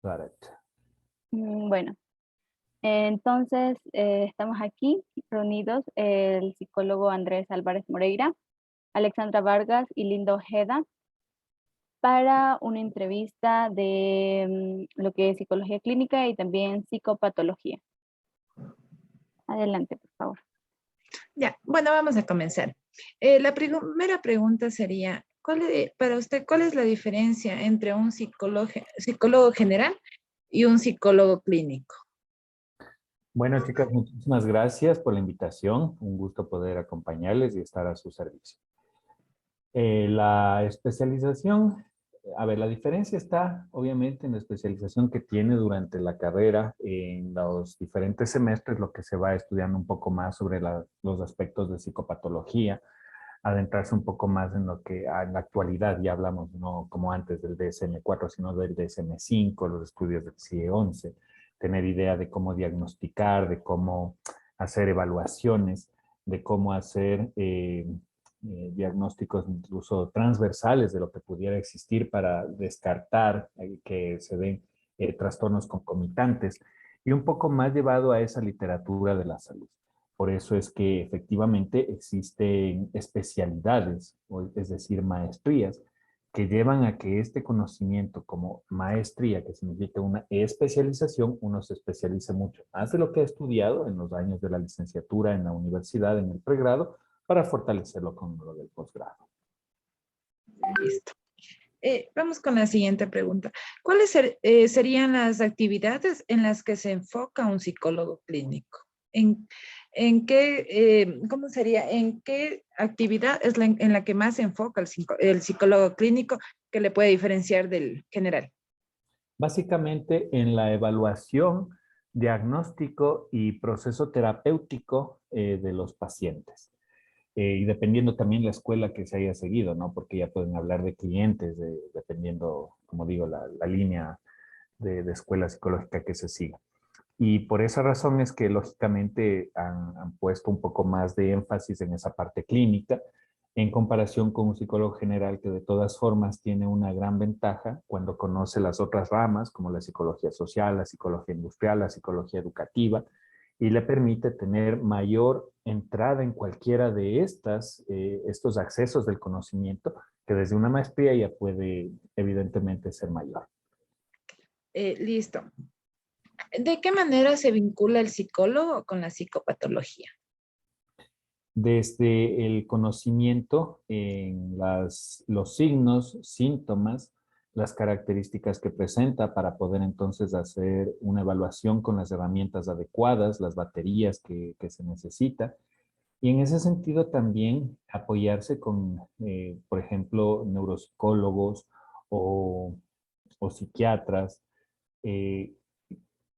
Got it. Bueno, entonces estamos aquí reunidos el psicólogo Andrés Álvarez Moreira, Alexandra Vargas y Linda Ojeda para una entrevista de lo que es psicología clínica y también psicopatología. Adelante, por favor. Ya, bueno, vamos a comenzar. La primera pregunta sería, para usted, ¿cuál es la diferencia entre un psicólogo general y un psicólogo clínico? Bueno, chicas, muchísimas gracias por la invitación. Un gusto poder acompañarles y estar a su servicio. La especialización, a ver, la diferencia está obviamente en la especialización que tiene durante la carrera, en los diferentes semestres, lo que se va estudiando un poco más sobre los aspectos de psicopatología, adentrarse un poco más en lo que en la actualidad ya hablamos, no como antes del DSM-4, sino del DSM-5, los estudios del CIE-11, tener idea de cómo diagnosticar, de cómo hacer evaluaciones, de cómo hacer diagnósticos incluso transversales de lo que pudiera existir para descartar que se den trastornos concomitantes y un poco más llevado a esa literatura de la salud. Por eso es que efectivamente existen especialidades, es decir, maestrías, que llevan a que este conocimiento como maestría, que significa una especialización, uno se especialice mucho más de lo que ha estudiado en los años de la licenciatura, en la universidad, en el pregrado, para fortalecerlo con lo del posgrado. Listo. Vamos con la siguiente pregunta. ¿Cuáles serían las actividades en las que se enfoca un psicólogo clínico? ¿En qué, cómo sería, en qué actividad es en la que más se enfoca el psicólogo clínico que le puede diferenciar del general? Básicamente en la evaluación, diagnóstico y proceso terapéutico de los pacientes. Y dependiendo también la escuela que se haya seguido, ¿no? Porque ya pueden hablar de clientes, dependiendo, como digo, la línea de escuela psicológica que se siga. Y por esa razón es que lógicamente han puesto un poco más de énfasis en esa parte clínica en comparación con un psicólogo general que de todas formas tiene una gran ventaja cuando conoce las otras ramas como la psicología social, la psicología industrial, la psicología educativa y le permite tener mayor entrada en cualquiera de estos accesos del conocimiento que desde una maestría ya puede evidentemente ser mayor. Listo. ¿De qué manera se vincula el psicólogo con la psicopatología? Desde el conocimiento en los signos, síntomas, las características que presenta para poder entonces hacer una evaluación con las herramientas adecuadas, las baterías que se necesita. Y en ese sentido también apoyarse con, por ejemplo, neuropsicólogos o, o psiquiatras eh,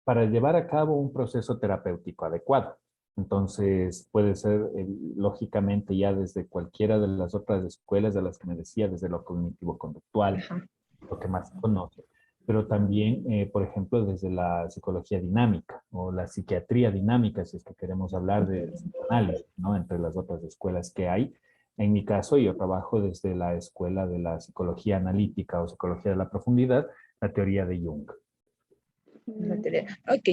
para llevar a cabo un proceso terapéutico adecuado. Entonces, puede ser, lógicamente, ya desde cualquiera de las otras escuelas de las que me decía, desde lo cognitivo-conductual, Ajá. lo que más se conoce, pero también, por ejemplo, desde la psicología dinámica o la psiquiatría dinámica, si es que queremos hablar de psicoanálisis, ¿no? Entre las otras escuelas que hay. En mi caso, yo trabajo desde la escuela de la psicología analítica o psicología de la profundidad, la teoría de Jung. Ok.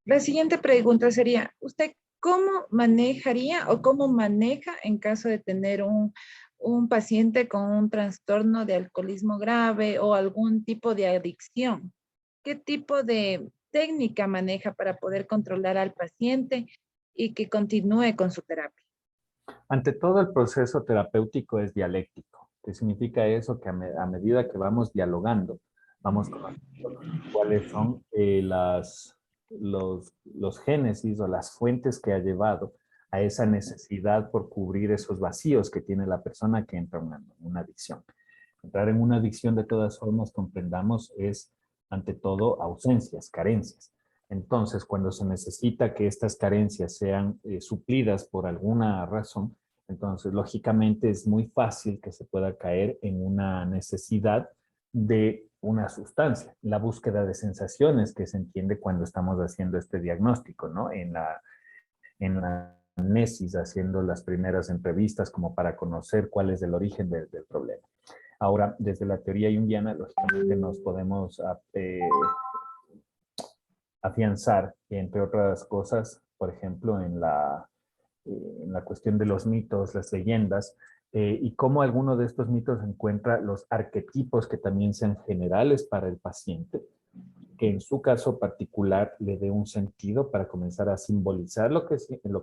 La siguiente pregunta sería, ¿usted cómo manejaría o cómo maneja en caso de tener un paciente con un trastorno de alcoholismo grave o algún tipo de adicción? ¿Qué tipo de técnica maneja para poder controlar al paciente y que continúe con su terapia? Ante todo, el proceso terapéutico es dialéctico. ¿Qué significa eso? Que a medida que vamos dialogando, vamos conociendo cuáles son los génesis o las fuentes que ha llevado a esa necesidad por cubrir esos vacíos que tiene la persona que entra en una adicción. Entrar en una adicción, de todas formas, comprendamos, es ante todo ausencias, carencias. Entonces, cuando se necesita que estas carencias sean suplidas por alguna razón, entonces, lógicamente, es muy fácil que se pueda caer en una necesidad de una sustancia. La búsqueda de sensaciones que se entiende cuando estamos haciendo este diagnóstico, ¿no? En la anamnesis, haciendo las primeras entrevistas como para conocer cuál es el origen del problema. Ahora, desde la teoría junguiana, lógicamente nos podemos afianzar, entre otras cosas, por ejemplo, en la cuestión de los mitos, las leyendas, y cómo alguno de estos mitos encuentra los arquetipos que también sean generales para el paciente, que en su caso particular le dé un sentido para comenzar a simbolizar lo que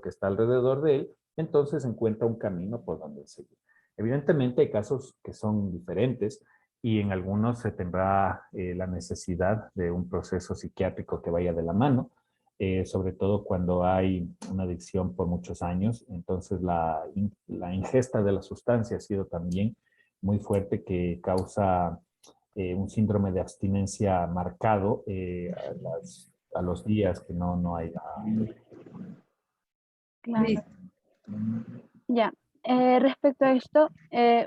está alrededor de él, entonces encuentra un camino por donde seguir. Evidentemente hay casos que son diferentes y en algunos se tendrá la necesidad de un proceso psiquiátrico que vaya de la mano, sobre todo cuando hay una adicción por muchos años. Entonces la ingesta de la sustancia ha sido también muy fuerte, que causa un síndrome de abstinencia marcado a los días que no hay. Claro. Listo. Ya. Respecto a esto,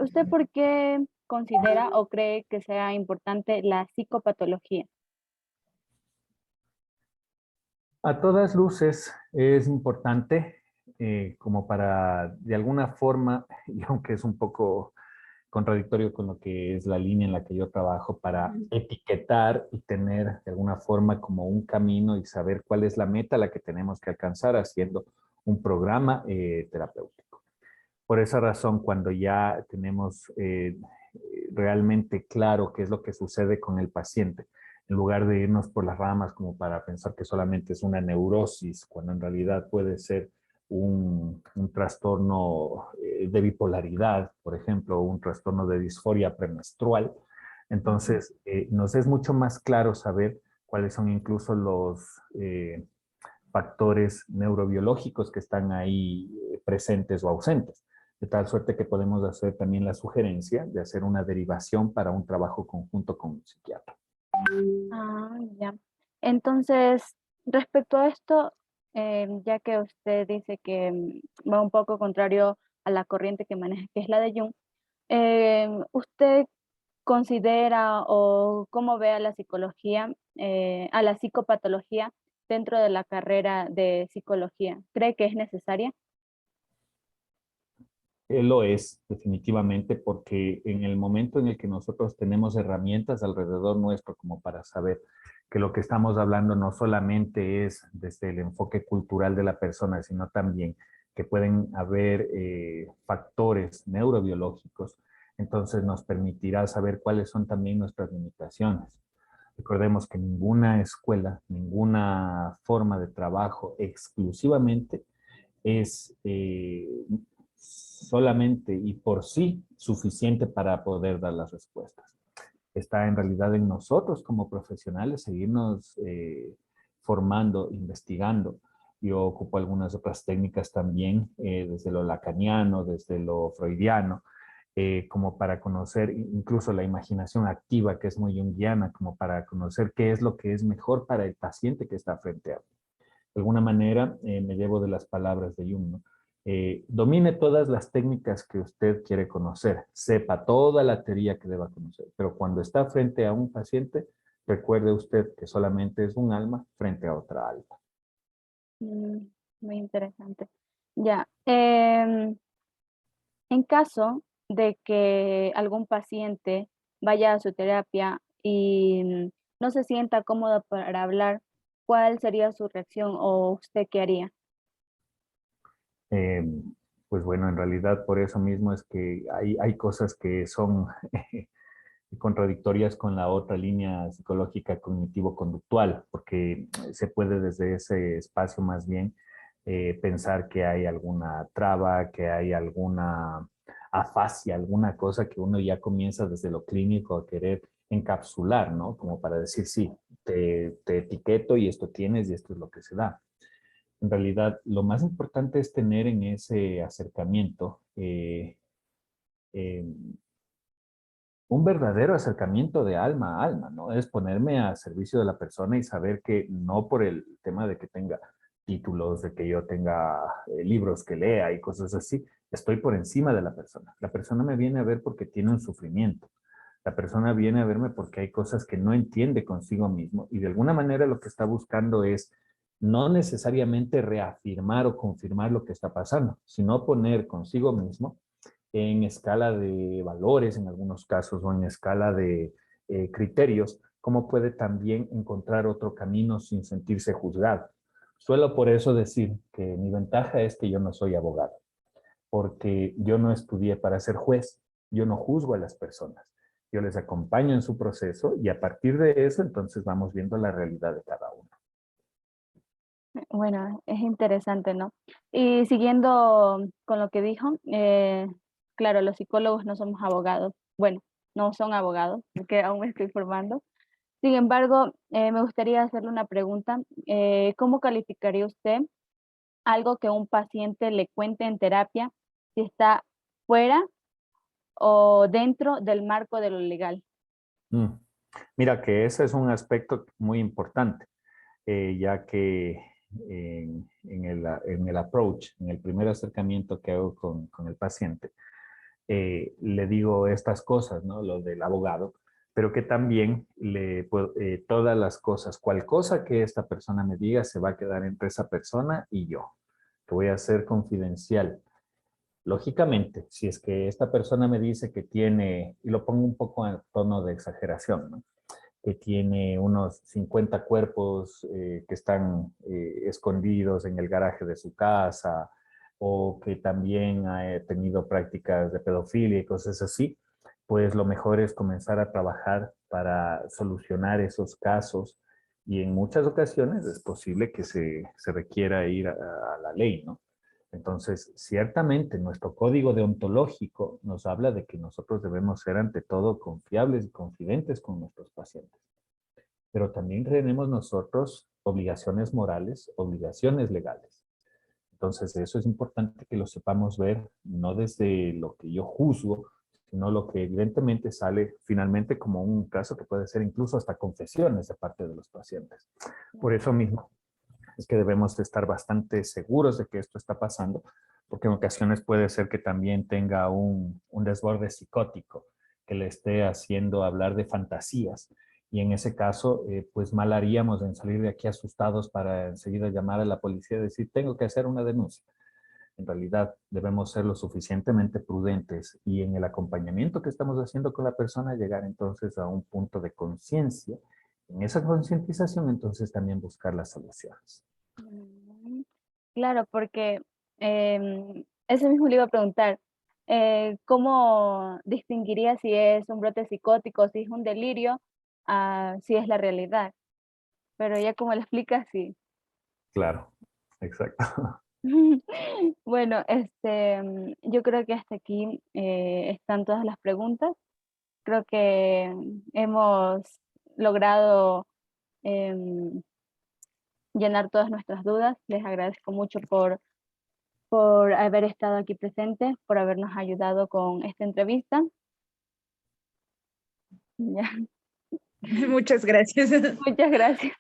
¿usted por qué considera o cree que sea importante la psicopatología? A todas luces es importante como para, de alguna forma, y aunque es un poco contradictorio con lo que es la línea en la que yo trabajo, para etiquetar y tener de alguna forma como un camino y saber cuál es la meta a la que tenemos que alcanzar haciendo un programa terapéutico. Por esa razón, cuando ya tenemos realmente claro qué es lo que sucede con el paciente, en lugar de irnos por las ramas como para pensar que solamente es una neurosis, cuando en realidad puede ser un trastorno de bipolaridad, por ejemplo, o un trastorno de disforia premenstrual, entonces nos es mucho más claro saber cuáles son incluso los factores neurobiológicos que están ahí presentes o ausentes. De tal suerte que podemos hacer también la sugerencia de hacer una derivación para un trabajo conjunto con un psiquiatra. Ah, ya. Entonces, respecto a esto, ya que usted dice que va un poco contrario a la corriente que maneja, que es la de Jung, ¿usted considera o cómo ve a la psicología, a la psicopatología dentro de la carrera de psicología? ¿Cree que es necesaria? Lo es, definitivamente, porque en el momento en el que nosotros tenemos herramientas alrededor nuestro como para saber que lo que estamos hablando no solamente es desde el enfoque cultural de la persona, sino también que pueden haber factores neurobiológicos, entonces nos permitirá saber cuáles son también nuestras limitaciones. Recordemos que ninguna escuela, ninguna forma de trabajo exclusivamente es solamente y por sí suficiente para poder dar las respuestas. Está en realidad en nosotros como profesionales seguirnos formando, investigando. Yo ocupo algunas otras técnicas también, desde lo lacaniano, desde lo freudiano, como para conocer incluso la imaginación activa, que es muy junguiana, como para conocer qué es lo que es mejor para el paciente que está frente a mí. De alguna manera, me llevo de las palabras de Jung, ¿no? Domine todas las técnicas que usted quiere conocer, sepa toda la teoría que deba conocer, pero cuando está frente a un paciente, recuerde usted que solamente es un alma frente a otra alma. Mm, muy interesante. Ya. En caso de que algún paciente vaya a su terapia y no se sienta cómodo para hablar, ¿cuál sería su reacción o usted qué haría? Eh, pues bueno, en realidad por eso mismo es que hay cosas que son contradictorias con la otra línea psicológica cognitivo-conductual, porque se puede desde ese espacio más bien pensar que hay alguna traba, que hay alguna afasia, alguna cosa que uno ya comienza desde lo clínico a querer encapsular, ¿no? Como para decir, sí, te etiqueto y esto tienes y esto es lo que se da. En realidad, lo más importante es tener en ese acercamiento eh, un verdadero acercamiento de alma a alma, ¿no? Es ponerme a servicio de la persona y saber que no por el tema de que tenga títulos, de que yo tenga libros que lea y cosas así, estoy por encima de la persona. La persona me viene a ver porque tiene un sufrimiento. La persona viene a verme porque hay cosas que no entiende consigo mismo y de alguna manera lo que está buscando es no necesariamente reafirmar o confirmar lo que está pasando, sino poner consigo mismo en escala de valores en algunos casos o en escala de criterios, cómo puede también encontrar otro camino sin sentirse juzgado. Suelo por eso decir que mi ventaja es que yo no soy abogado, porque yo no estudié para ser juez, yo no juzgo a las personas, yo les acompaño en su proceso y a partir de eso entonces vamos viendo la realidad de cada uno. Bueno, es interesante, ¿no? Y siguiendo con lo que dijo, claro, los psicólogos no somos abogados. Bueno, no son abogados, porque aún me estoy formando. Sin embargo, me gustaría hacerle una pregunta. ¿Cómo calificaría usted algo que un paciente le cuente en terapia si está fuera o dentro del marco de lo legal? Mm. Mira que ese es un aspecto muy importante, ya que en el approach, en el primer acercamiento que hago con el paciente, le digo estas cosas, ¿no? Lo del abogado, pero que también todas las cosas, cual cosa que esta persona me diga, se va a quedar entre esa persona y yo, que voy a ser confidencial. Lógicamente, si es que esta persona me dice que tiene, y lo pongo un poco en tono de exageración, ¿no? Que tiene unos 50 cuerpos que están escondidos en el garaje de su casa, o que también ha tenido prácticas de pedofilia y cosas así, pues lo mejor es comenzar a trabajar para solucionar esos casos y en muchas ocasiones es posible que se requiera ir a la ley, ¿no? Entonces, ciertamente nuestro código deontológico nos habla de que nosotros debemos ser ante todo confiables y confidentes con nuestros pacientes. Pero también tenemos nosotros obligaciones morales, obligaciones legales. Entonces, eso es importante que lo sepamos ver, no desde lo que yo juzgo, sino lo que evidentemente sale finalmente como un caso que puede ser incluso hasta confesiones de parte de los pacientes. Por eso mismo es que debemos de estar bastante seguros de que esto está pasando, porque en ocasiones puede ser que también tenga un desborde psicótico que le esté haciendo hablar de fantasías. Y en ese caso, pues mal haríamos en salir de aquí asustados para enseguida llamar a la policía y decir, tengo que hacer una denuncia. En realidad, debemos ser lo suficientemente prudentes y en el acompañamiento que estamos haciendo con la persona, llegar entonces a un punto de conciencia. En esa concientización, entonces también buscar las soluciones. Mm, claro, porque ese mismo le iba a preguntar, ¿cómo distinguiría si es un brote psicótico, si es un delirio, si es la realidad? Pero ya como le explicas, sí. Claro, exacto. Bueno, yo creo que hasta aquí están todas las preguntas. Creo que hemos logrado em, llenar todas nuestras dudas. Les agradezco mucho por haber estado aquí presentes, por habernos ayudado con esta entrevista. Ya, Muchas gracias. muchas gracias.